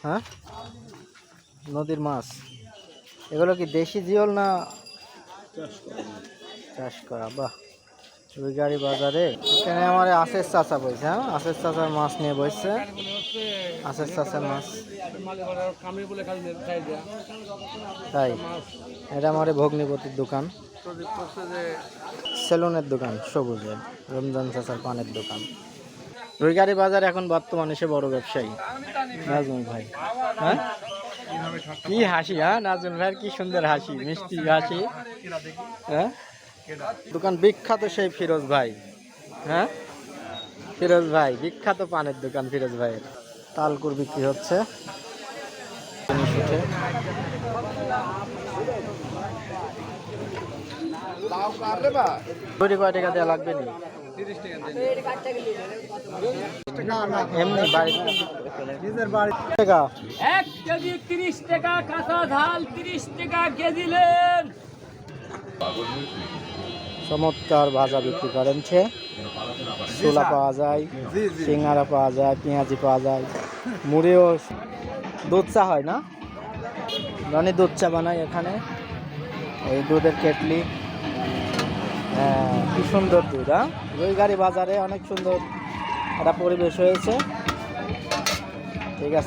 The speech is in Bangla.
হ্যাঁ, নদীর মাছ। এগুলো কি দেশি জিওল না চাষ করা? বাহ, রুইগাড়ি বাজারে এখানে আমার আশের চাচা বইছে। হ্যাঁ, আশের চাচার মাছ নিয়ে বসছে। আশের চাচার মাছ তাই। এটা আমার ভগ্নিপতির দোকান, সেলুনের দোকান, সবুজের রমজান চাচার পানের দোকান। রুইগাড়ি বাজার এখন বর্তমানে সে বড় ব্যবসায়ী নাজমুল ভাই। হ্যাঁ, কি হাসি! হ্যাঁ, নাজমুল ভাইয়ের কি সুন্দর হাসি, মিষ্টি হাসি। হ্যাঁ, দোকান বিখ্যাত সেই ফিরোজ ভাই। হ্যাঁ, ফিরোজ ভাই বিখ্যাত পানের দোকান ফিরোজ ভাইয়ের। তালকুর বিক্রি হচ্ছে। কয় টাকা দেওয়া লাগবে নি? এমনি টাকা 1 কেজি 30 টাকা, কাঁচা ঝাল 30 টাকা কেজি নেন। চমৎকার ভাজা বিক্রি করেন। ছোলা পাওয়া যায়, সিঙ্গারা পাওয়া যায়, পেঁয়াজি পাওয়া যায়, মুড়িও। দুধ চা হয় না? রনি দুধ চা বানাই এখানে। এই দুধের কেটলি। হ্যাঁ, কি সুন্দর দুধ। হ্যাঁ, রুইগাড়ি বাজারে অনেক সুন্দর একটা পরিবেশ হয়েছে। ঠিক আছে।